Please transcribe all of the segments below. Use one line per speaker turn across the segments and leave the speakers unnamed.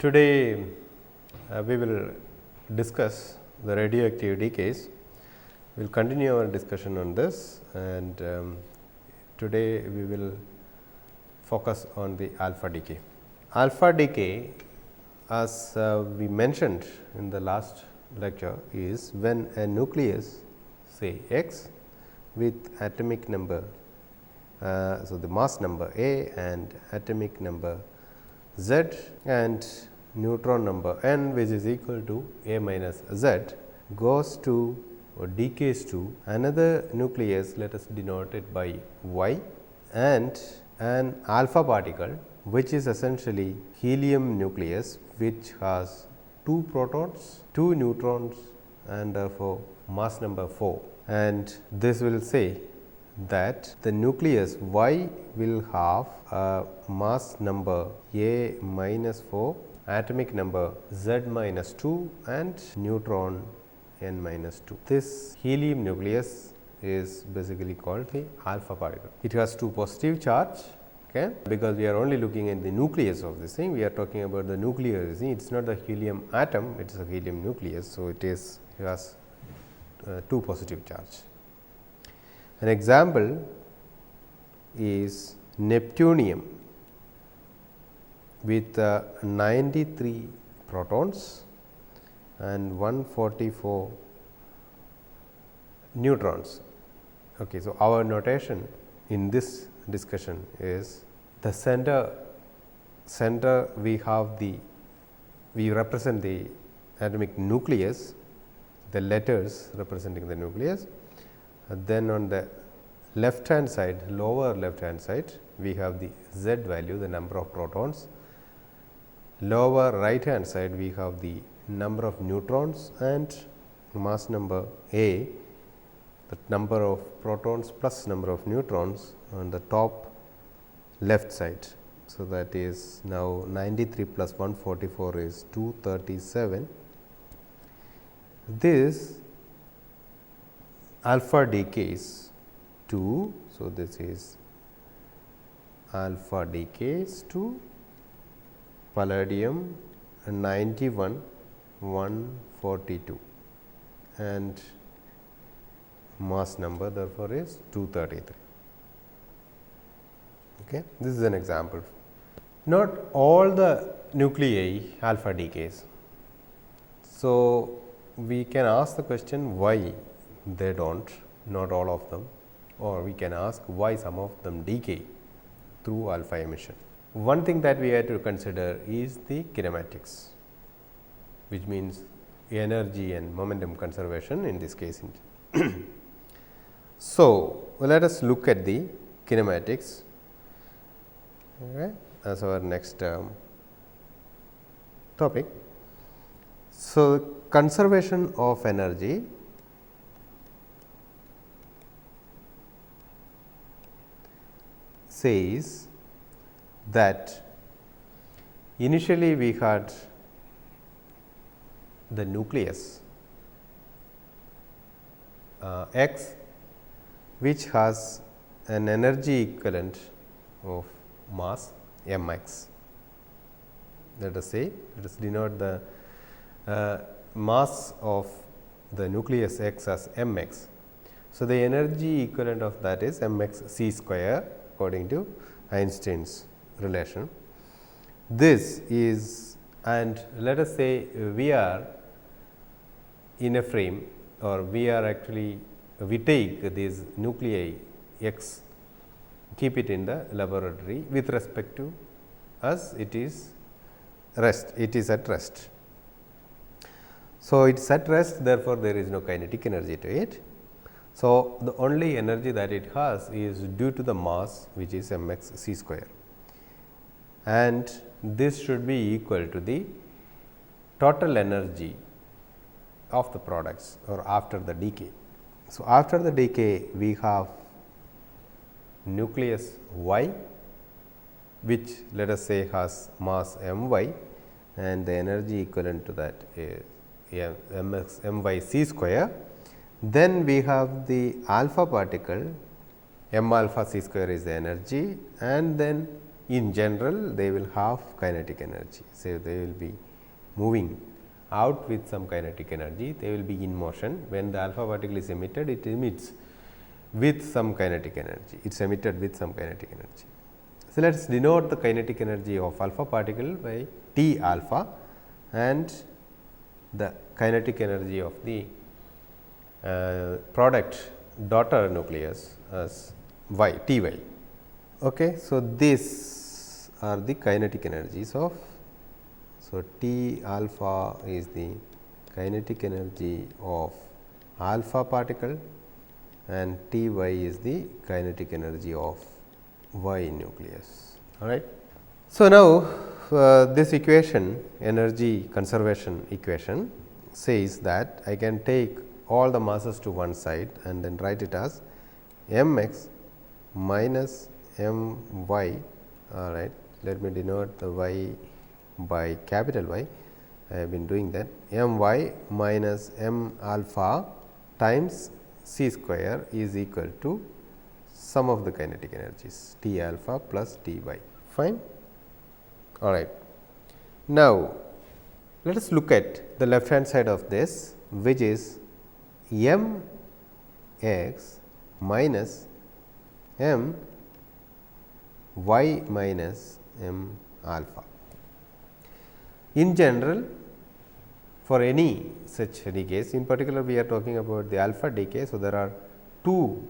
Today we will discuss the radioactive decays. We will continue our discussion on this, and today we will focus on the alpha decay. Alpha decay, as we mentioned in the last lecture, is when a nucleus, say X, with atomic number, so the mass number A and atomic number Z and neutron number n, which is equal to A minus Z, goes to or decays to another nucleus, let us denote it by Y, and an alpha particle, which is essentially helium nucleus, which has 2 protons, 2 neutrons, and therefore mass number 4. And this will say that the nucleus Y will have a mass number A minus 4, atomic number Z minus 2 and neutron n minus 2. This helium nucleus is basically called the alpha particle. It has 2 positive charge, okay, because we are only looking at the nucleus of this thing. We are talking about the nucleus. It is not the helium atom, it is a helium nucleus. So, it has 2 positive charge. An example is Neptunium with 93 protons and 144 neutrons. Okay, so, our notation in this discussion is the center we have we represent the atomic nucleus, the letters representing the nucleus. Then on the left hand side, lower left hand side, we have the Z value, the number of protons. Lower right hand side, we have the number of neutrons and mass number A, the number of protons plus number of neutrons on the top left side. So, that is now 93 plus 144 is 237. This alpha decays to, so this is alpha decays to palladium 91 142 and mass number therefore is 233. Okay. This is an example. Not all the nuclei alpha decays. So, we can ask the question why they do not all of them, or we can ask why some of them decay through alpha emission. One thing that we have to consider is the kinematics, which means energy and momentum conservation in this case. So, let us look at the kinematics, okay, as our next topic. So, conservation of energy says that initially we had the nucleus X, which has an energy equivalent of mass m x. Let us say, let us denote the mass of the nucleus X as m x. So, the energy equivalent of that is m x c square according to Einstein's relation. This is, and let us say we are in a frame, or we are actually, we take these nuclei X, keep it in the laboratory with respect to us, it is at rest. So, it is at rest, therefore, there is no kinetic energy to it. So, the only energy that it has is due to the mass, which is m x c square, and this should be equal to the total energy of the products or after the decay. So, after the decay we have nucleus Y, which let us say has mass m y, and the energy equivalent to that is m y c square. Then we have the alpha particle, m alpha c square is the energy, and then in general they will have kinetic energy. So, they will be moving out with some kinetic energy, they will be in motion. When the alpha particle is emitted, it emits with some kinetic energy, it is emitted with some kinetic energy. So, let us denote the kinetic energy of alpha particle by T alpha and the kinetic energy of the product daughter nucleus as y T y. Okay. So, these are the kinetic energies of. So, T alpha is the kinetic energy of alpha particle and T y is the kinetic energy of y nucleus. All right. So, now this equation, energy conservation equation, says that I can take all the masses to one side and then write it as m x minus m y. All right. Let me denote the y by capital Y. I have been doing that. M y minus m alpha times c square is equal to sum of the kinetic energies T alpha plus T y. Fine. All right. Now, let us look at the left hand side of this, which is m x minus m y minus m alpha. In general, for any such decays, in particular we are talking about the alpha decay. So, there are two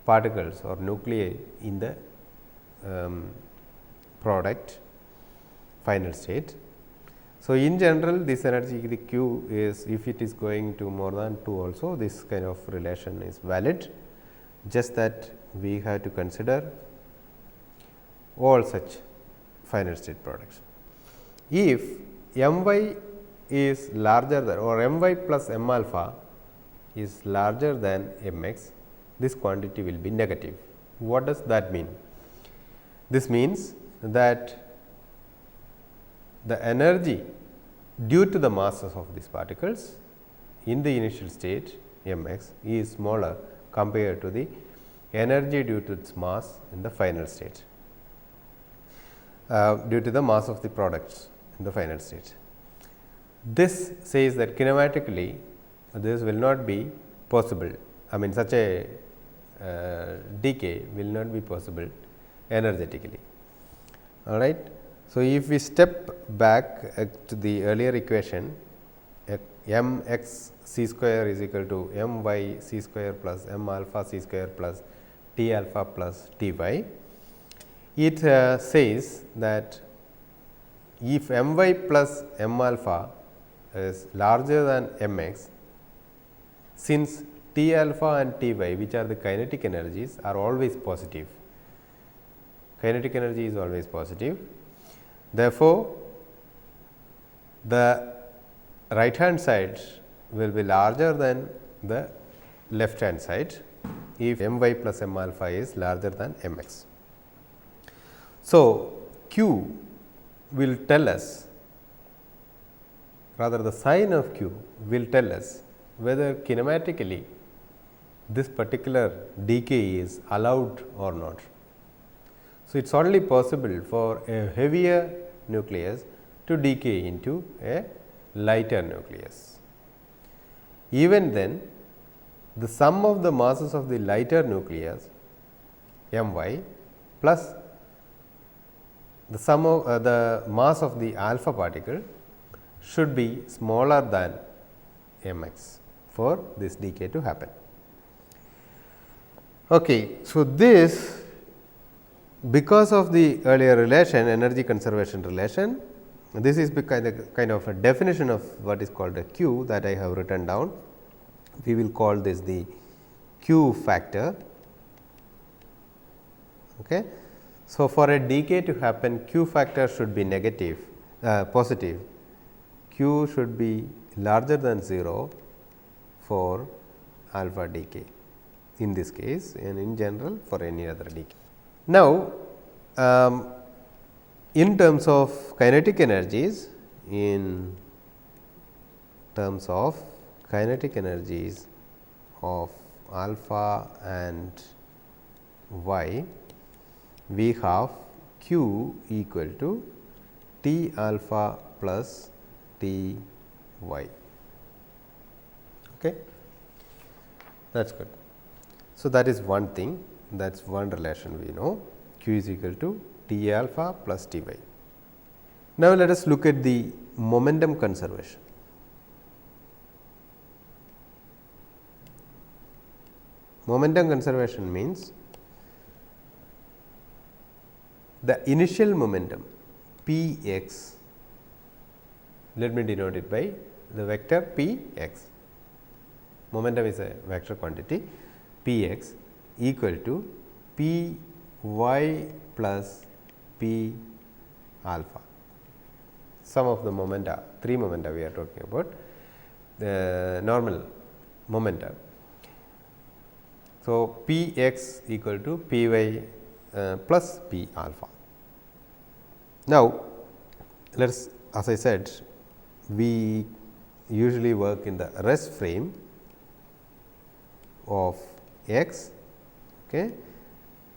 particles or nuclei in the product final state. So, in general this energy the Q is, if it is going to more than 2 also, this kind of relation is valid, just that we have to consider all such final state products. If m y is larger than, or m y plus m alpha is larger than m x, this quantity will be negative. What does that mean? This means that the energy due to the masses of these particles in the initial state m x is smaller compared to the energy due to its mass in the final state, due to the mass of the products in the final state. This says that kinematically this will not be possible. I mean, such a decay will not be possible energetically. All right. So, if we step back to the earlier equation, m x c square is equal to m y c square plus m alpha c square plus T alpha plus T y. It says that if m y plus m alpha is larger than m x, since T alpha and T y, which are the kinetic energies, are always positive. Kinetic energy is always positive. Therefore, the right hand side will be larger than the left hand side if m y plus m alpha is larger than m x. So, Q will tell us, rather the sign of Q will tell us whether kinematically this particular decay is allowed or not. So, it is only possible for a heavier nucleus to decay into a lighter nucleus. Even then, the sum of the masses of the lighter nucleus m y plus the sum of the mass of the alpha particle should be smaller than m x for this decay to happen. Okay. So, this, because of the earlier relation, energy conservation relation, this is kind of a definition of what is called a Q that I have written down. We will call this the Q factor. Okay. So, for a decay to happen, Q factor should be negative, positive. Q should be larger than 0 for alpha decay in this case, and in general for any other decay. Now, in terms of kinetic energies, of alpha and y, we have q equal to T alpha plus T y. Okay. That is good. So, that is one thing, that is one relation we know, q is equal to T alpha plus T y. Now, let us look at the momentum conservation. Momentum conservation means the initial momentum p x, let me denote it by the vector p x. Momentum is a vector quantity p x equal to p y plus p alpha. Sum of the momenta, 3 momenta we are talking about, the normal momenta. So, p x equal to p y plus p alpha. Now, let us, as I said, we usually work in the rest frame of x, okay,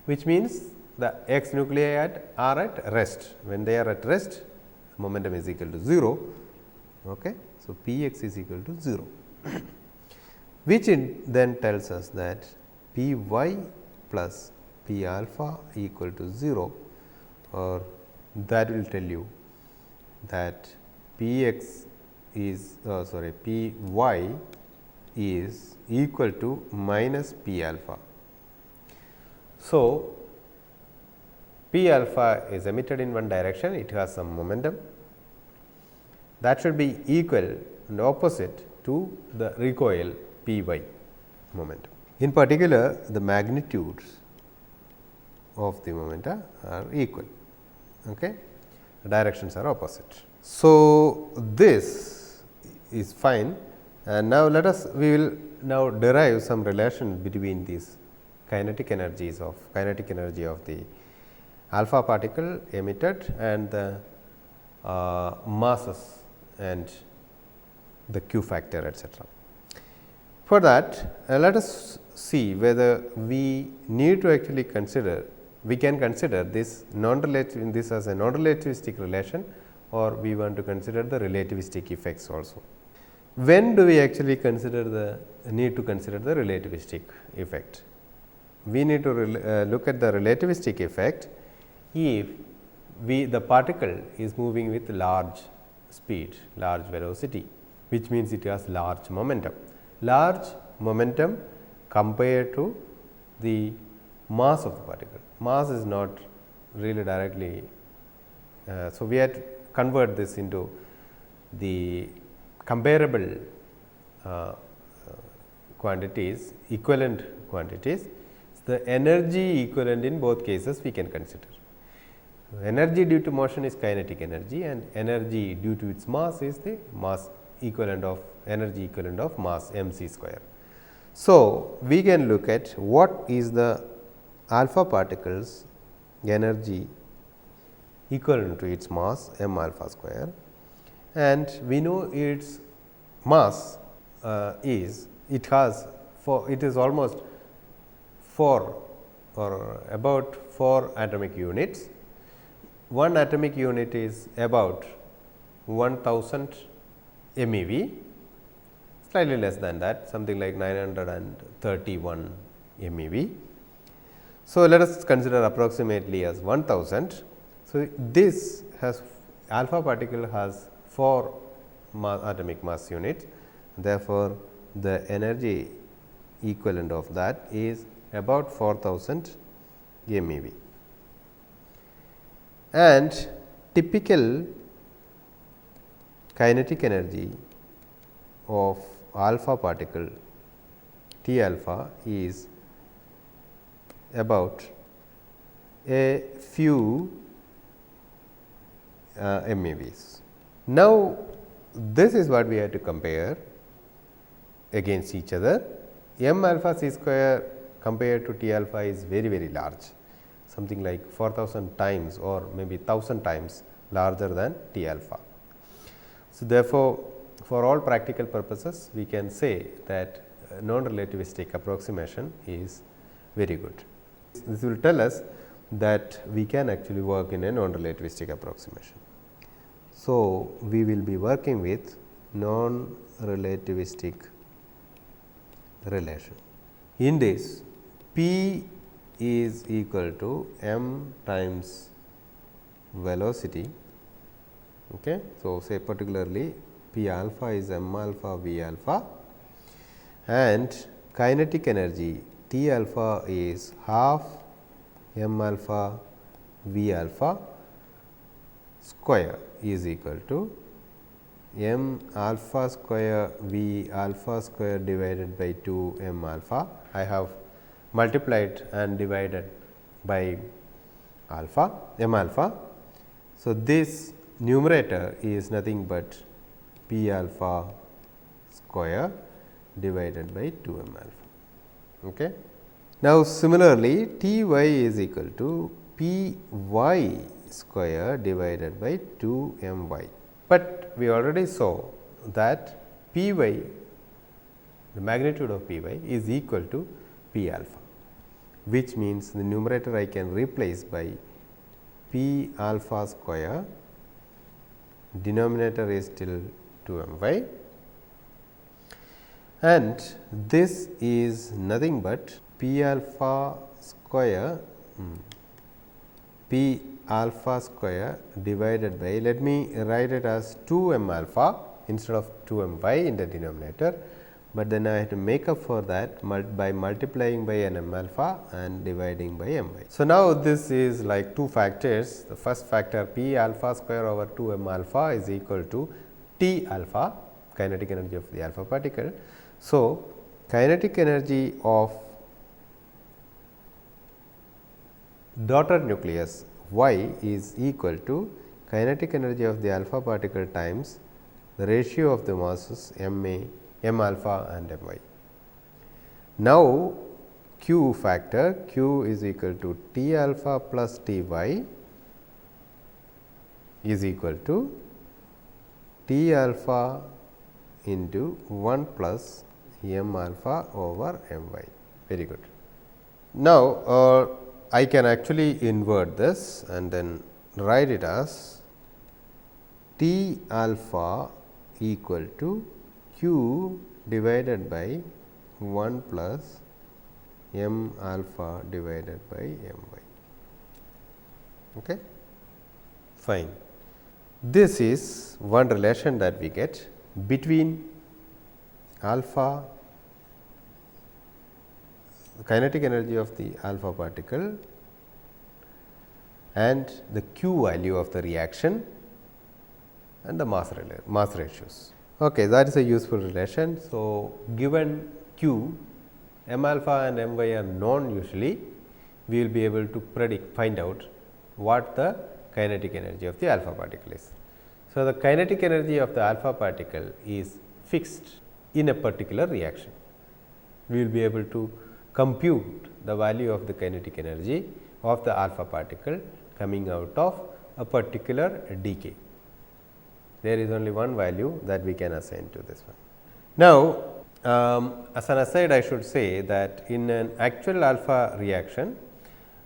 which means the x nuclei are at rest. When they are at rest, momentum is equal to 0. Okay. So, p x is equal to 0, which then tells us that p y plus p alpha equal to 0, or that will tell you that p x is p y is equal to minus p alpha. So, p alpha is emitted in one direction, it has some momentum that should be equal and opposite to the recoil p y momentum. In particular, the magnitudes of the momenta are equal, okay. The directions are opposite. So, this is fine, and now let us, we will now derive some relation between these kinetic energy of the alpha particle emitted and the masses and the q factor, etc. For that, let us see whether we need to actually consider, we can consider this non-relative, this as a non-relativistic relation, or we want to consider the relativistic effects also. When do we actually consider the need to consider the relativistic effect? We need to look at the relativistic effect if the particle is moving with large speed, large velocity, which means it has large momentum. Large momentum compared to the mass of the particle. Mass is not really directly, so we have to convert this into the comparable quantities, equivalent quantities. The energy equivalent in both cases we can consider. Energy due to motion is kinetic energy, and energy due to its mass is the mass equivalent of energy equivalent of mass m c square. So, we can look at what is the alpha particle's energy equivalent to its mass m alpha square, and we know its mass is, it has it is almost 4 or about 4 atomic units. One atomic unit is about 1000 MeV, slightly less than that, something like 931 MeV. So, let us consider approximately as 1000. So, this has alpha particle has 4 atomic mass units, therefore, the energy equivalent of that is about 4000 MeV. And typical kinetic energy of alpha particle T alpha is about a few MeVs. Now, this is what we have to compare against each other. M alpha c square compared to T alpha is very, very large, something like 4000 times or maybe 1000 times larger than T alpha. So, therefore, for all practical purposes we can say that non relativistic approximation is very good. This will tell us that we can actually work in a non-relativistic approximation. So, we will be working with non-relativistic relation. In this, P is equal to m times velocity. Okay. So, say particularly P alpha is m alpha V alpha, and kinetic energy T alpha is half m alpha V alpha square is equal to m alpha square V alpha square divided by 2 m alpha. I have multiplied and divided by alpha m alpha. So, this numerator is nothing but P alpha square divided by 2 m alpha. Okay. Now, similarly, T y is equal to P y square divided by 2 m y. But we already saw that P y, the magnitude of P y is equal to P alpha, which means the numerator I can replace by P alpha square, denominator is still 2 m y, and this is nothing but P alpha square P alpha square divided by, let me write it as 2 m alpha instead of 2 m y in the denominator, but then I have to make up for that by multiplying by n m alpha and dividing by m y. So, now this is like two factors. The first factor P alpha square over 2 m alpha is equal to T alpha, kinetic energy of the alpha particle. So, kinetic energy of daughter nucleus y is equal to kinetic energy of the alpha particle times the ratio of the masses m alpha and m y. Now, q factor q is equal to T alpha plus T y is equal to T alpha into 1 plus m alpha over m y. Very good. Now, I can actually invert this and then write it as T alpha equal to q divided by 1 plus m alpha divided by m y. Okay. Fine. This is one relation that we get between alpha, the kinetic energy of the alpha particle, and the q value of the reaction and the mass ratios. Okay, that is a useful relation. So, given q, m alpha and m y are known usually, we will be able to find out what the kinetic energy of the alpha particle is. So, the kinetic energy of the alpha particle is fixed in a particular reaction. We will be able to compute the value of the kinetic energy of the alpha particle coming out of a particular decay. There is only one value that we can assign to this one. Now, as an aside, I should say that in an actual alpha reaction,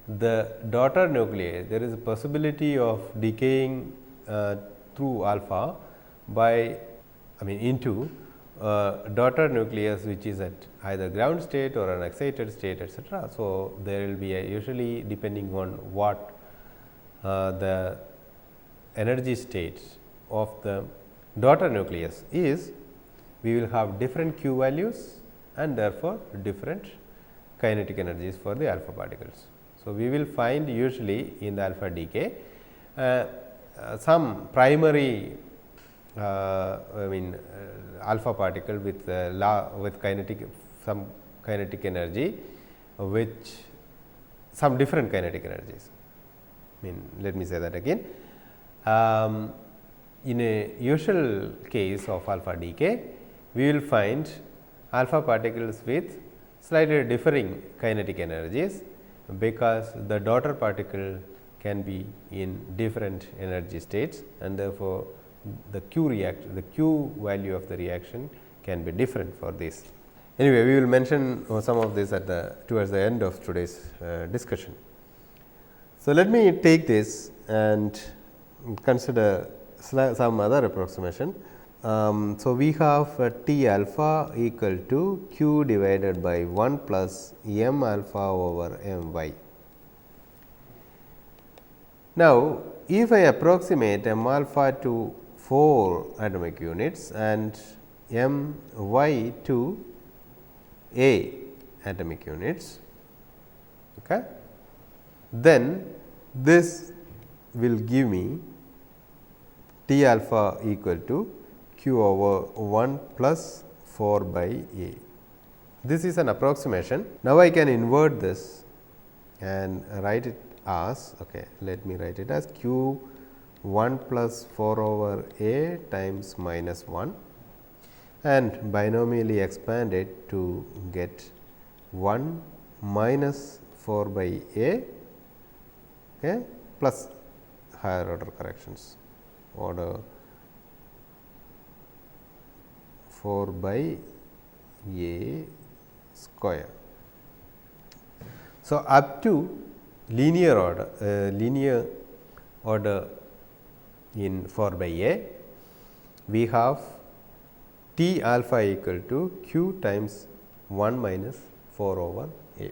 the daughter nuclei, there is a possibility of decaying through alpha by, into daughter nucleus which is at either ground state or an excited state, etc. So, there will be usually depending on what the energy state of the daughter nucleus is, we will have different q values and therefore, different kinetic energies for the alpha particles. So, we will find usually in the alpha decay some primary alpha particle with some kinetic energy, which some different kinetic energies. Let me say that again. In a usual case of alpha decay, we will find alpha particles with slightly differing kinetic energies, because the daughter particle can be in different energy states, and therefore, the q value of the reaction can be different for this. Anyway, we will mention some of this at towards the end of today's discussion. So, let me take this and consider some other approximation. So, we have T alpha equal to q divided by 1 plus m alpha over m y. Now, if I approximate m alpha to 4 atomic units and m y to a atomic units, okay, then this will give me T alpha equal to q over 1 plus 4 by a. This is an approximation. Now, I can invert this and write it as, okay, let me write it as q 1 plus 4 over a times minus 1 and binomially expand it to get 1 minus 4 by a, okay, plus higher order corrections, order 4 by a square. So, up to linear order in 4 by a, we have T alpha equal to q times 1 minus 4 over a,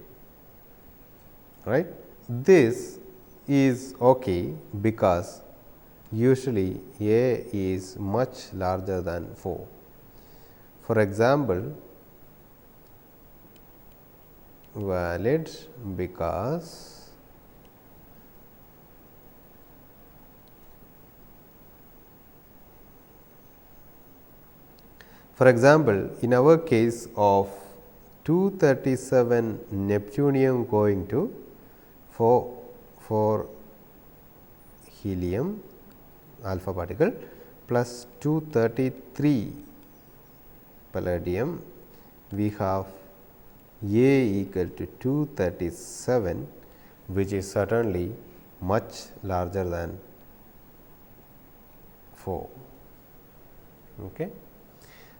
right. This is okay because usually a is much larger than 4. For example, valid because in our case of 237 neptunium going to 4 helium alpha particle plus 233 palladium, we have a equal to 237, which is certainly much larger than 4. Okay.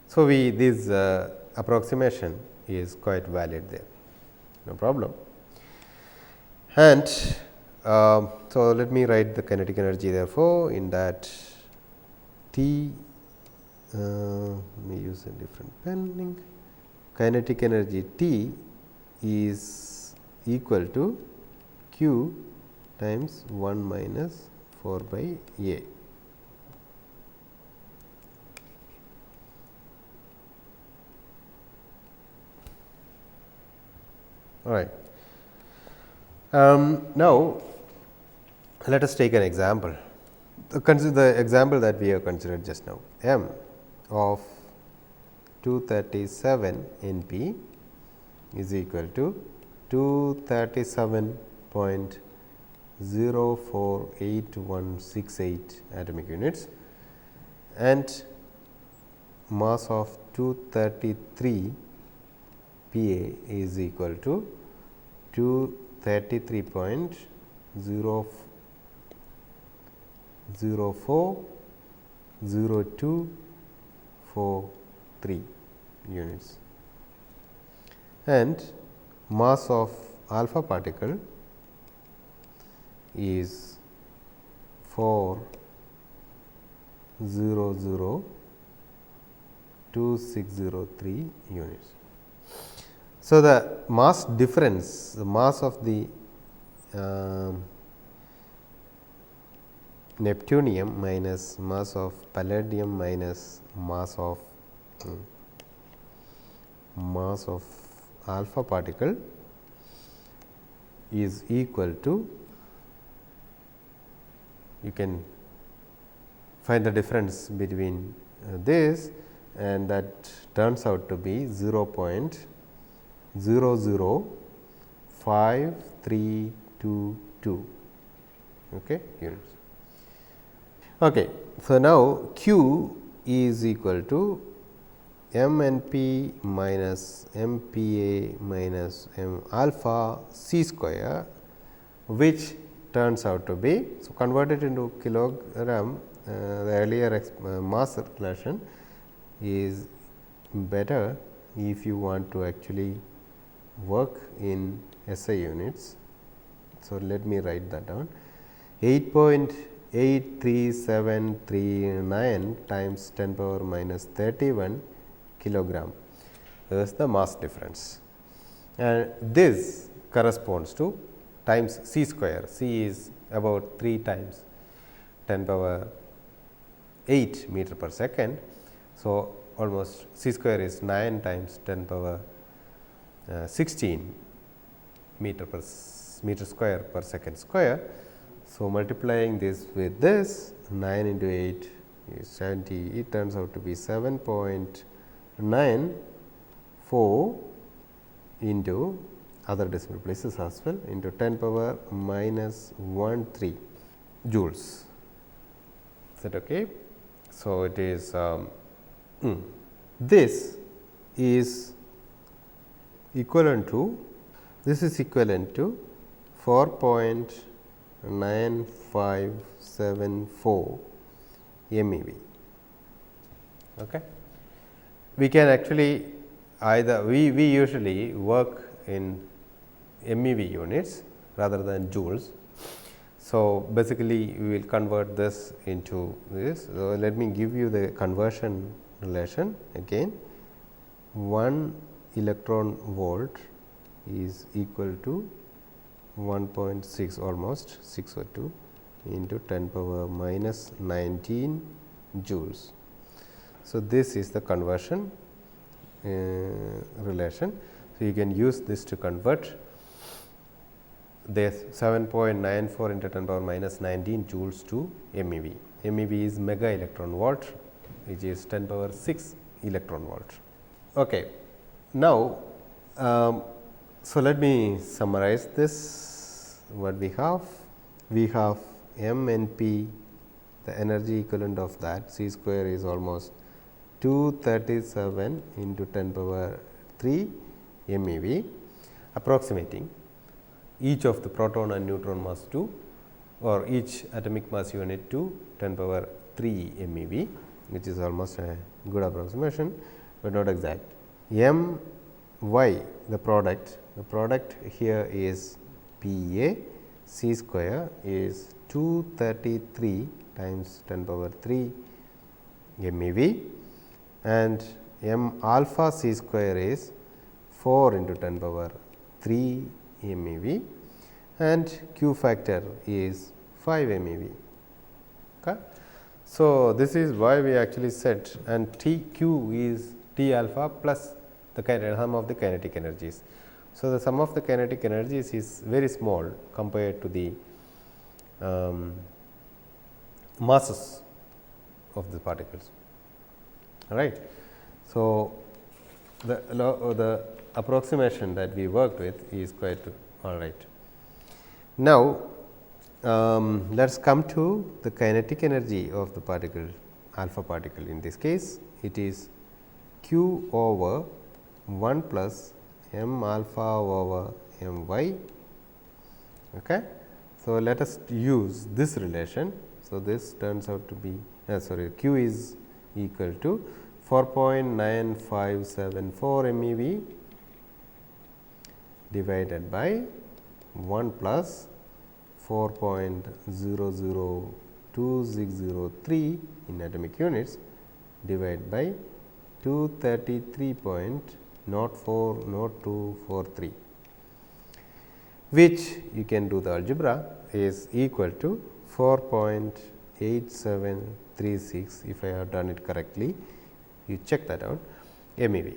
So, this approximation is quite valid there, no problem. And so, let me write the kinetic energy therefore, in that T, let me use a different penning. Kinetic energy T is equal to q times 1 minus 4 by a. All right. Now, let us take an example. Consider the example that we have considered just now. M of 237 Np is equal to 237.048168 atomic units and mass of 233 Pa is equal to 233.040243 units and mass of alpha particle is 4002603 units. So, the mass difference, the mass of the neptunium minus mass of palladium minus mass of alpha particle is equal to, you can find the difference between this, and that turns out to be 0.005322 units. Okay. So, now q is equal to m n p minus m p a minus m alpha c square, which turns out to be, so converted into kilogram, the earlier mass relation is better if you want to actually work in SI units. So, let me write that down. 8.83739 times 10 power minus 31 kilogram. That is the mass difference, and this corresponds to times c square. C is about 3 times 10 power 8 meter per second. So, almost c square is 9 times 10 power 16 meter square per second square. So, multiplying this with this 9 into 8 is 70, it turns out to be 7.94 into other decimal places as well into 10 power minus 13 joules. Is that okay? So, it is this is equivalent to 4.9574 MeV. Okay. We can actually either we usually work in MeV units rather than joules. So, basically we will convert this into this. So, let me give you the conversion relation again. 1 electron volt is equal to 1.6, almost 602 into 10 power minus 19 joules. So, this is the conversion relation. So, you can use this to convert this 7.94 into 10 power minus 19 joules to MeV. MeV is mega electron volt, which is 10 power 6 electron volt. Okay. Now, so let me summarize this. What we have? We have m and p, the energy equivalent of that c square is almost 237 into 10 power 3 MeV, approximating each of the proton and neutron mass to, or each atomic mass unit to 10 power 3 MeV, which is almost a good approximation, but not exact. M y, the product here is P A, c square is 233 times 10 power 3 MeV, and m alpha c square is 4 into 10 power 3 MeV, and q factor is 5 MeV. Okay. So, this is why we actually said, and T q is T alpha plus the sum of the kinetic energies. So, the sum of the kinetic energies is very small compared to the masses of the particles. All right. So, the approximation that we worked with is quite all right. Now, let us come to the kinetic energy of the particle, alpha particle. In this case, it is q over 1 plus m alpha over m y. Okay. So, let us use this relation. So, this turns out to be q is equal to 4.9574 MeV divided by 1 plus 4.002603 in atomic units divided by 233.040243, which you can do the algebra is equal to 4.8736, if I have done it correctly, you check that out, MeV.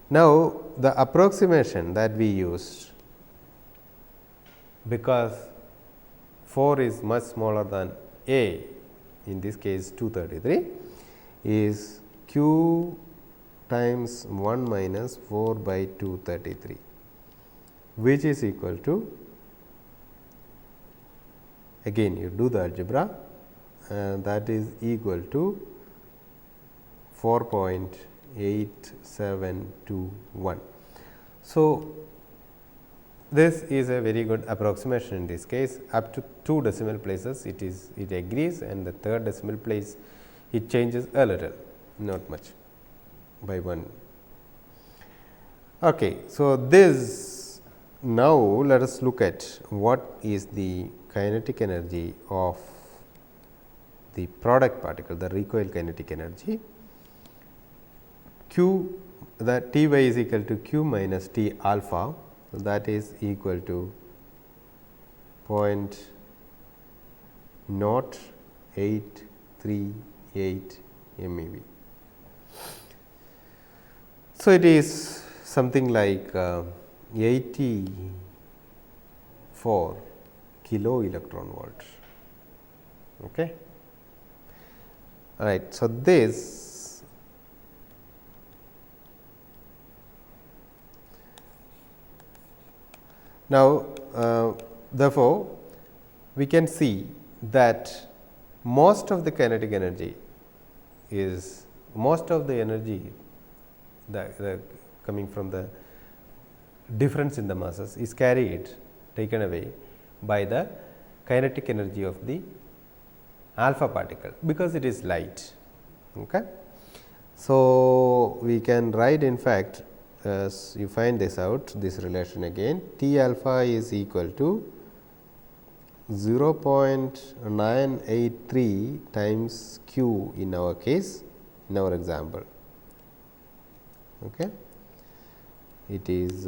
Now, the approximation that we used, because 4 is much smaller than A, in this case 233, is q times 1 minus 4 by 233, which is equal to, again you do the algebra, that is equal to 4.8721. So, this is a very good approximation in this case. Up to 2 decimal places it agrees, and the third decimal place it changes a little, not much, by 1. Okay. So, this now, let us look at what is the kinetic energy of the product particle, the recoil kinetic energy. Q, the T y is equal to Q minus T alpha, so that is equal to 0.0838 MeV. So, it is something like 84 kilo electron volt. Okay. All right. So, this now, therefore, we can see that most of the kinetic energy is the coming from the difference in the masses is taken away by the kinetic energy of the alpha particle, because it is light. Okay. So, we can write, in fact, as you find this out, this relation again, T alpha is equal to 0.983 times Q in our case, in our example. Okay. It is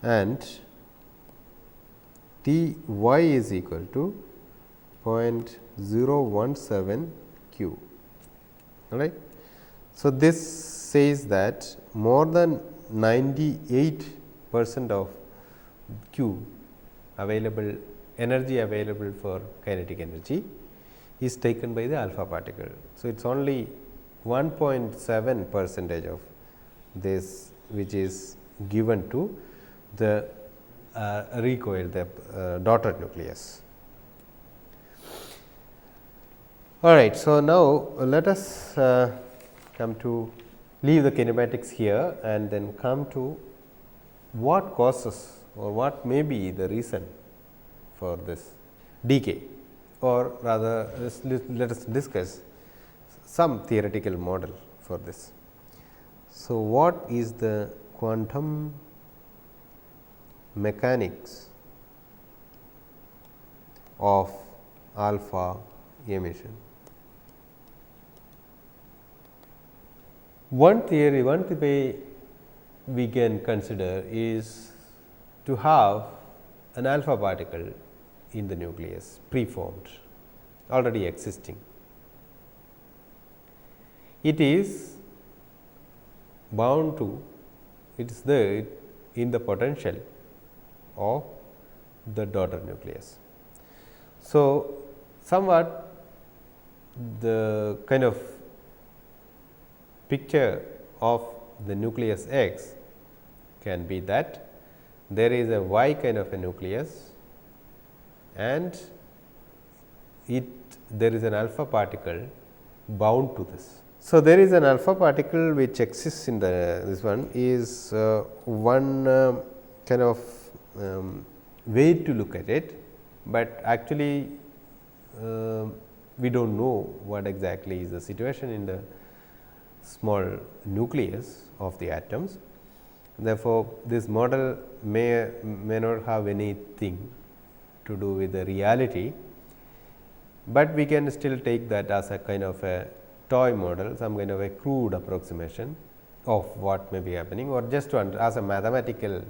and T y is equal to 0.017 Q. All right. So, this says that more than 98% of Q available energy available for kinetic energy is taken by the alpha particle. So, it is only 1.7 percentage of this which is given to the recoil, the daughter nucleus. All right. So, now let us come to leave the kinematics here and then come to what causes or what may be the reason for this decay, or rather let us discuss some theoretical model for this. So, what is the quantum mechanics of alpha emission? One theory, one way we can consider is to have an alpha particle in the nucleus preformed, already existing. It is bound to, it is there in the potential of the daughter nucleus. So, somewhat the kind of picture of the nucleus X can be that there is a Y kind of a nucleus and there is an alpha particle bound to this. So, there is an alpha particle which exists in this one is one kind of way to look at it, but actually we do not know what exactly is the situation in the small nucleus of the atoms. Therefore, this model may not have anything to do with the reality, but we can still take that as a kind of a toy model, some kind of a crude approximation of what may be happening, or just to as a mathematical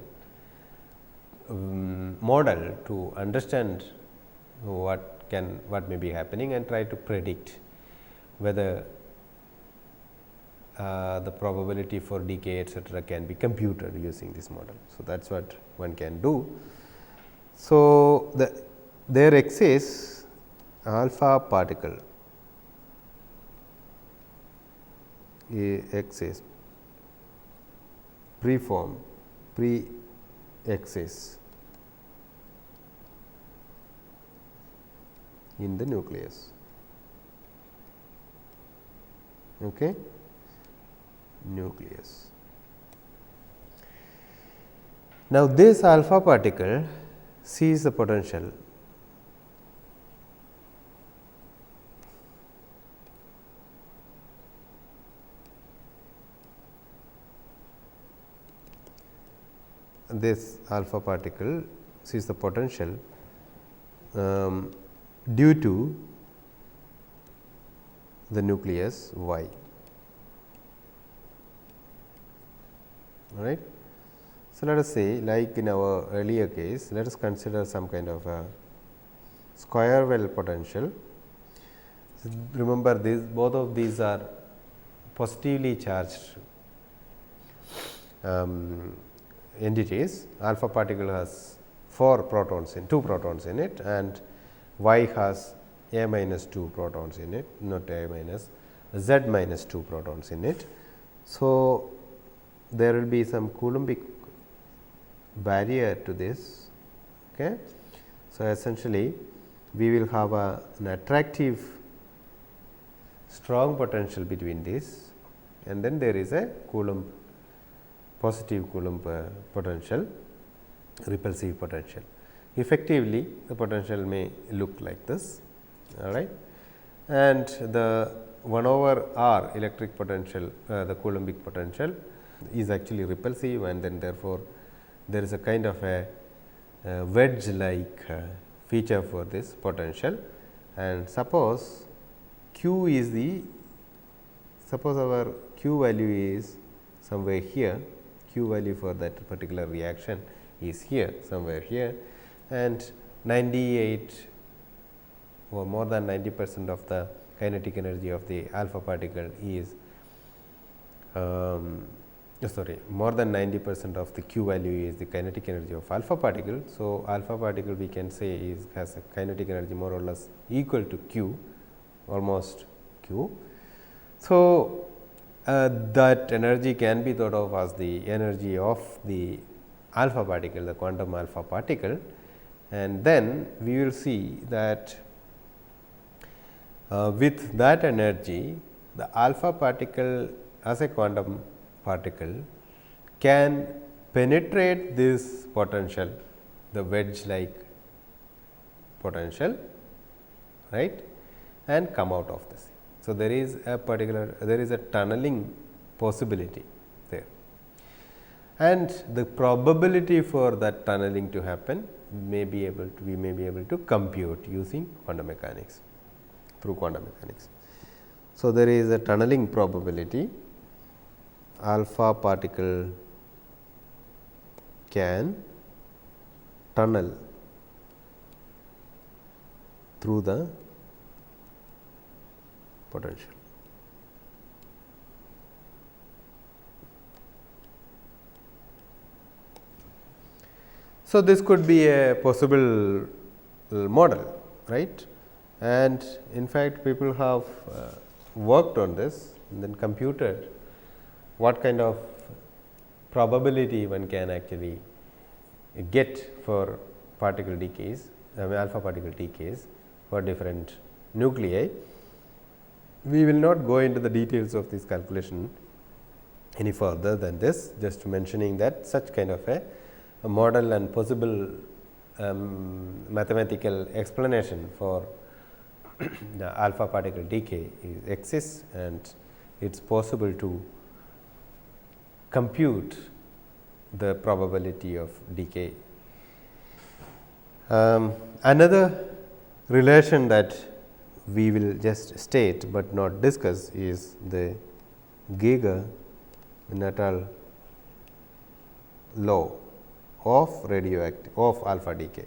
model to understand what may be happening and try to predict whether the probability for decay etcetera can be computed using this model. So, that is what one can do. So, there exists alpha particle exists preformed pre-exists in the nucleus. Okay. Nucleus. Now, this alpha particle sees the potential this alpha particle sees the potential due to the nucleus Y. All right. So, let us say like in our earlier case, let us consider some kind of a square well potential. So, remember these both of these are positively charged entities. Alpha particle has 2 protons in it, and Y has A minus 2 protons in it, not A minus, Z minus 2 protons in it. So, there will be some Coulombic barrier to this. Okay. So, essentially we will have an attractive strong potential between these, and then there is a Coulomb positive Coulomb potential, repulsive potential. Effectively the potential may look like this, all right, and the 1 over r electric potential, the Coulombic potential is actually repulsive, and then therefore, there is a kind of a wedge like feature for this potential. And suppose q is the, suppose our q value is somewhere here, q value for that particular reaction is here, somewhere here, and 98 or more than 90% of the kinetic energy of the alpha particle is more than 90% of the q value is the kinetic energy of alpha particle. So, alpha particle we can say has a kinetic energy more or less equal to q, almost q. So, that energy can be thought of as the energy of the alpha particle, the quantum alpha particle, and then we will see that with that energy the alpha particle as a quantum particle can penetrate this potential, the wedge like potential, right, and come out of this. So, there is a tunneling possibility there, and the probability for that tunneling to happen we may be able to compute using quantum mechanics, through quantum mechanics. So, there is a tunneling probability, alpha particle can tunnel through the potential. So, this could be a possible model, right, and in fact, people have worked on this and then computed what kind of probability one can actually get for particle decays, alpha particle decays for different nuclei. We will not go into the details of this calculation any further than this, just mentioning that such kind of a model and possible mathematical explanation for the alpha particle decay exists, and it is possible to compute the probability of decay. Another relation that we will just state, but not discuss, is the Geiger-Natal law of alpha decay.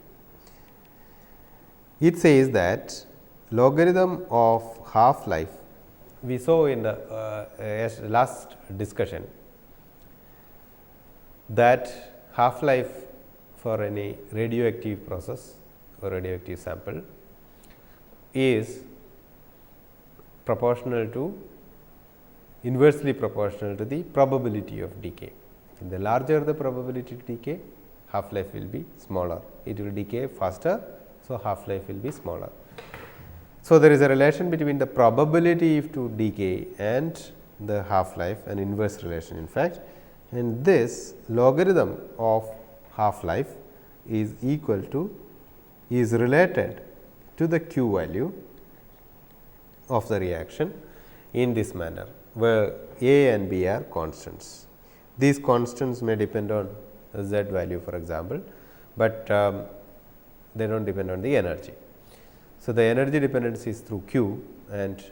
It says that logarithm of half life, we saw in the last discussion that half life for any radioactive process or radioactive sample is inversely proportional to the probability of decay. The larger the probability to decay, half life will be smaller, it will decay faster. So, half life will be smaller. So, there is a relation between the probability to decay and the half life, an inverse relation in fact, and this logarithm of half life is related to the q value of the reaction in this manner, where A and B are constants. These constants may depend on z value for example, but they do not depend on the energy. So, the energy dependence is through Q, and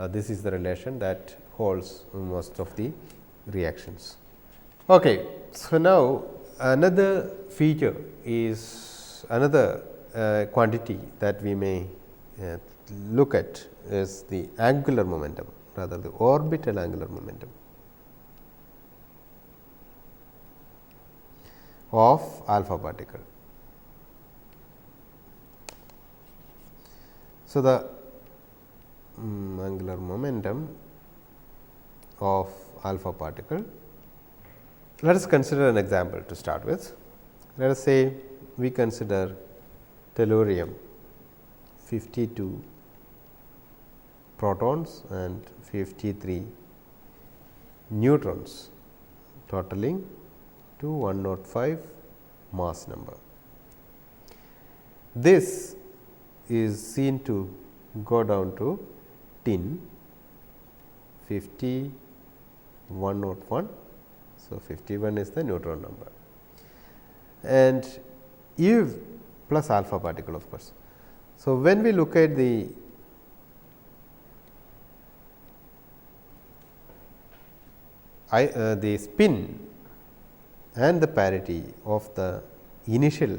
this is the relation that holds most of the reactions. Okay. So, now another feature is another quantity that we may look at is the angular momentum, rather the orbital angular momentum of alpha particle. So, the angular momentum of alpha particle, let us consider an example to start with. Let us say we consider tellurium 52 protons and 53 neutrons, totaling to 105 mass number. This is seen to go down to tin 50 101. So, 51 is the neutron number, and if plus alpha particle of course. So, when we look at the spin and the parity of the initial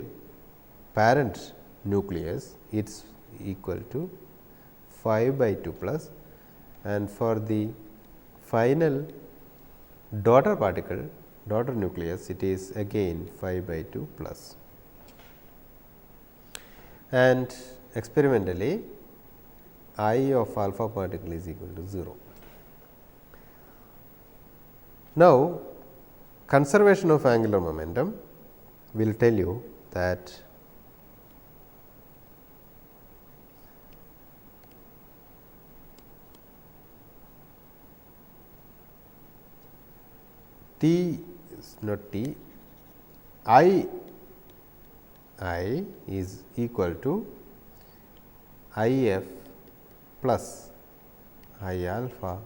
parent nucleus, it is equal to 5/2 plus, and for the final daughter particle, daughter nucleus, it is again 5/2 plus, and experimentally I of alpha particle is equal to 0. Now, conservation of angular momentum will tell you that T is not T, I is equal to I f plus I alpha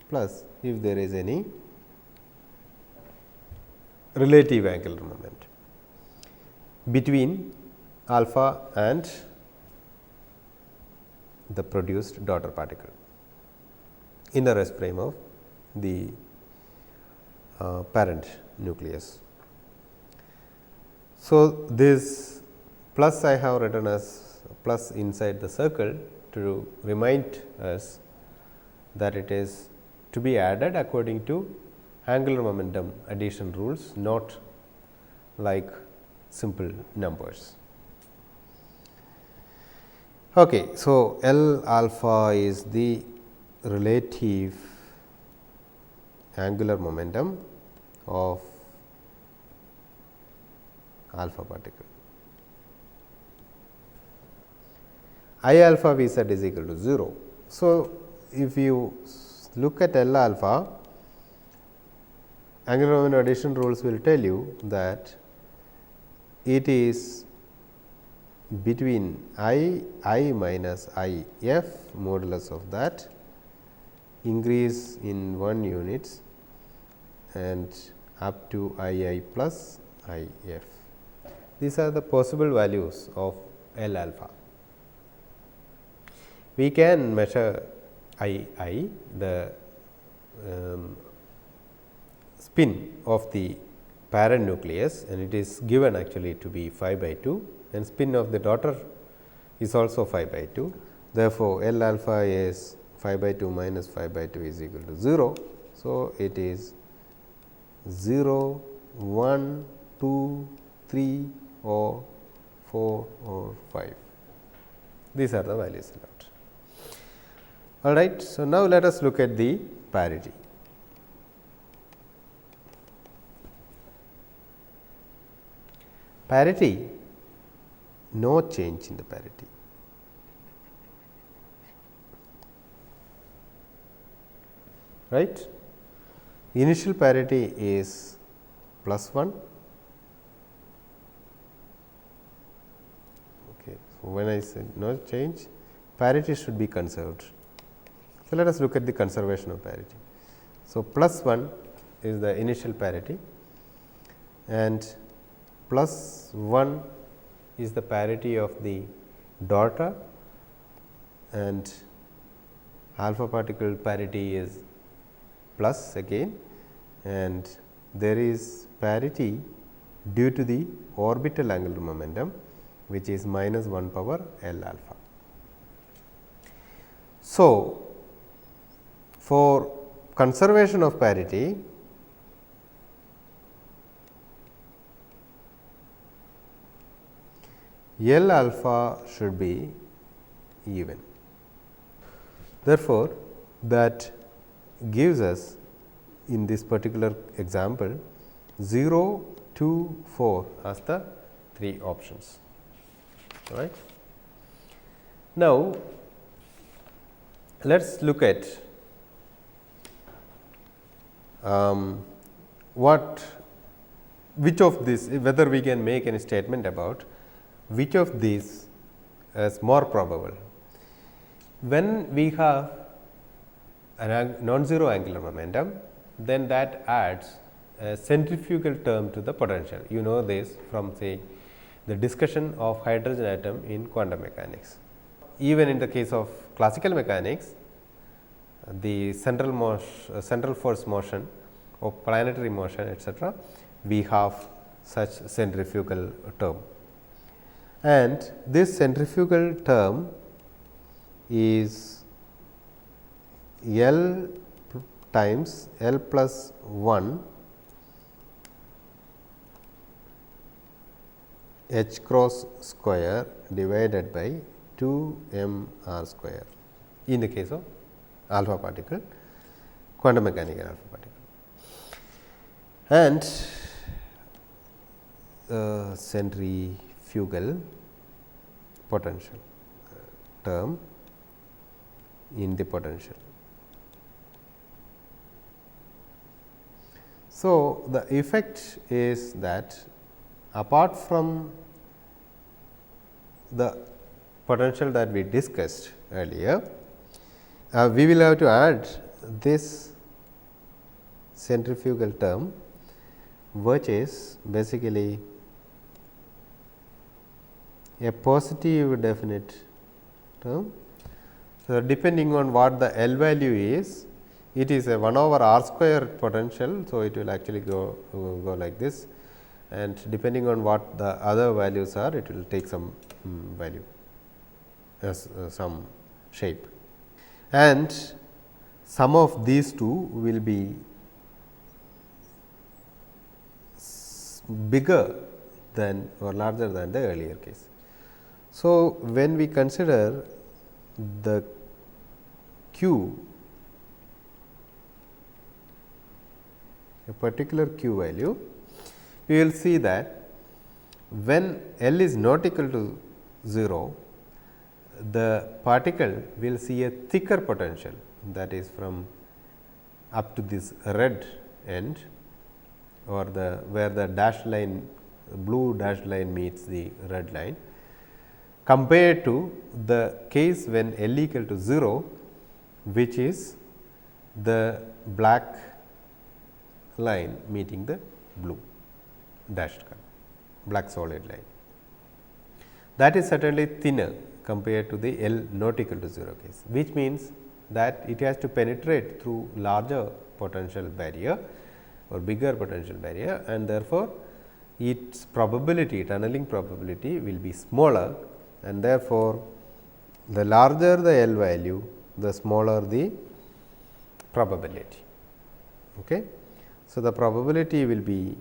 plus if there is any relative angular moment between alpha and the produced daughter particle in the rest frame of the parent nucleus. So, this plus I have written as plus inside the circle to remind us that it is to be added according to angular momentum addition rules, not like simple numbers. Okay. So, L alpha is the relative angular momentum of alpha particle. I alpha we said is equal to 0. So, if you look at L alpha, angular momentum addition rules will tell you that it is between I minus I f modulus of that increase in 1 units and up to I plus I f. These are the possible values of L alpha. We can measure I, the spin of the parent nucleus, and it is given actually to be 5/2, and spin of the daughter is also 5/2. Therefore, L alpha is 5/2 minus 5/2 is equal to 0. So, it is 0, 1, 2, 3 or 4 or 5. These are the values allowed. All right. So, now let us look at the parity. Parity, no change in the parity. Right. Initial parity is plus 1. Okay. So, when I say no change, parity should be conserved. So, let us look at the conservation of parity. So, plus 1 is the initial parity, and plus 1 is the parity of the daughter, and alpha particle parity is plus again, and there is parity due to the orbital angular momentum, which is minus 1 power L alpha. So, for conservation of parity, L alpha should be even. Therefore, that gives us in this particular example 0, 2, 4 as the 3 options. Right. Now, let us look at which of these, whether we can make any statement about which of these is more probable. When we have a non-zero angular momentum, then that adds a centrifugal term to the potential. You know this from, say, the discussion of hydrogen atom in quantum mechanics. Even in the case of classical mechanics, the central force motion of planetary motion, etc., we have such centrifugal term, and this centrifugal term is L times L plus 1 h cross square divided by 2 m r square in the case of alpha particle, quantum mechanical alpha particle, and centrifugal potential term in the potential. So, the effect is that apart from the potential that we discussed earlier, we will have to add this centrifugal term, which is basically a positive definite term. So, depending on what the L value is, it is a 1 over r square potential. So, it will actually go like this, and depending on what the other values are, it will take some value as some shape, and sum of these two will be bigger than or larger than the earlier case. So, when we consider the q, a particular q value, we will see that when L is not equal to 0, the particle will see a thicker potential, that is from up to this red end, or the where the dashed line, blue dashed line meets the red line, compared to the case when L equal to 0, which is the black line meeting the blue dashed color, black solid line. That is certainly thinner compared to the L not equal to 0 case, which means that it has to penetrate through larger potential barrier or bigger potential barrier, and therefore, its probability, tunneling probability will be smaller, and therefore, the larger the L value, the smaller the probability. Okay. So, the probability will be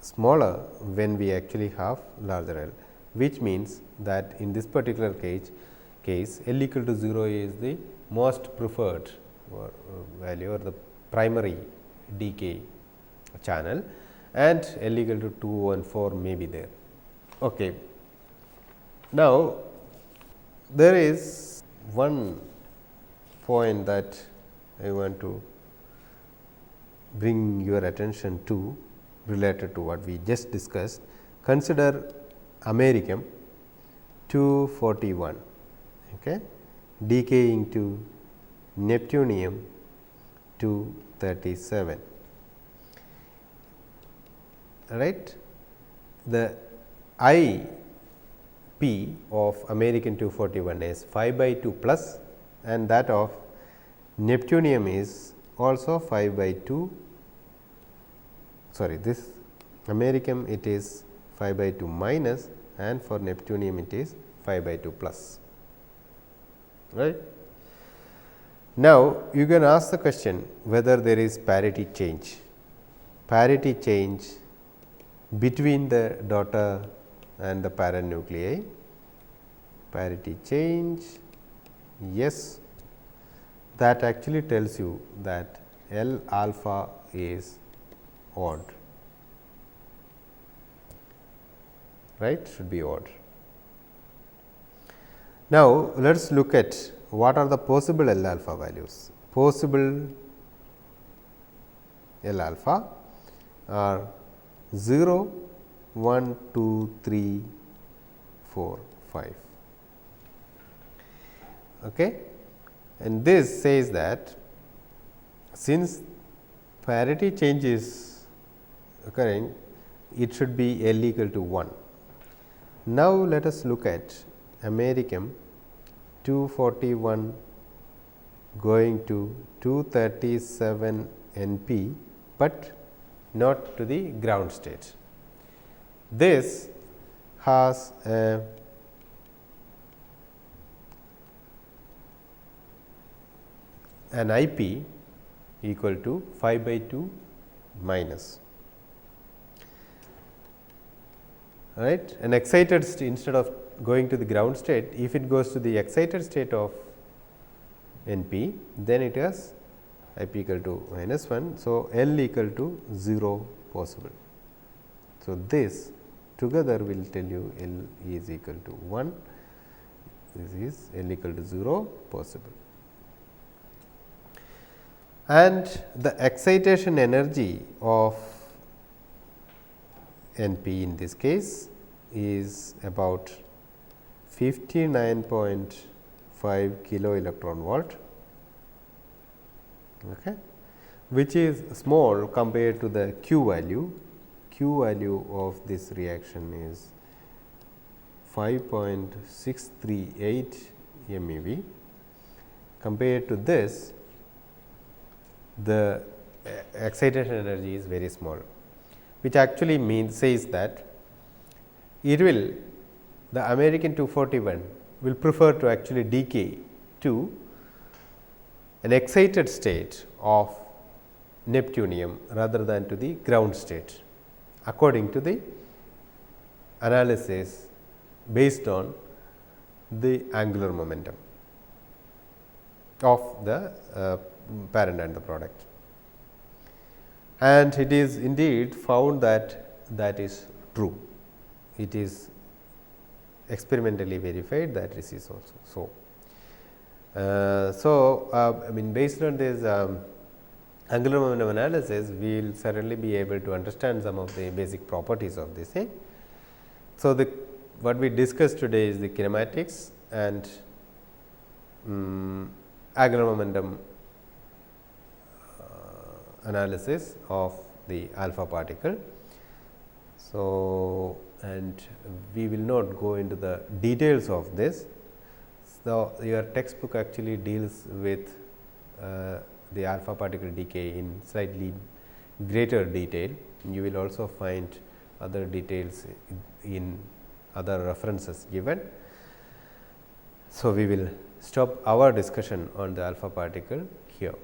smaller when we actually have larger L, which means that in this particular case L equal to 0 is the most preferred value or the primary decay channel, and L equal to 2 and 4 may be there. Okay. Now, there is one point that I want to bring your attention to related to what we just discussed. Consider americium 241, okay, decaying to neptunium 237. right. The I P of American 241 is 5 by 2 plus, and that of Neptunium is also 5 by 2, sorry, this American it is 5 by 2 minus, and for Neptunium it is 5 by 2 plus, right. Now, you can ask the question whether there is parity change between the daughter and the parent nuclei. Parity change, yes, that actually tells you that L alpha is odd, right, should be odd. Now, let us look at what are the possible L alpha values. Possible L alpha are 0, 1, 2, 3, 4, 5. Okay. And this says that since parity change is occurring, it should be L equal to 1. Now, let us look at American 241 going to 237 NP, but not to the ground state. This has an IP equal to 5 by 2 minus, right. An excited state, instead of going to the ground state, if it goes to the excited state of NP, then it has IP equal to minus 1. So, L equal to 0 possible. So, this together will tell you L is equal to 1, this is L equal to 0 possible. And the excitation energy of NP in this case is about 59.5 kilo electron volt, okay, which is small compared to the Q value. Q value of this reaction is 5.638 MeV. Compared to this, the excitation energy is very small, which actually says that it will, the American 241 will prefer to actually decay to an excited state of Neptunium rather than to the ground state, according to the analysis based on the angular momentum of the parent and the product. And it is indeed found that that is true. It is experimentally verified that this is also so. I mean, based on this angular momentum analysis, we will certainly be able to understand some of the basic properties of this thing. So, what we discussed today is the kinematics and angular momentum analysis of the alpha particle. So, and we will not go into the details of this. So, your textbook actually deals with the alpha particle decay in slightly greater detail. You will also find other details in other references given. So, we will stop our discussion on the alpha particle here.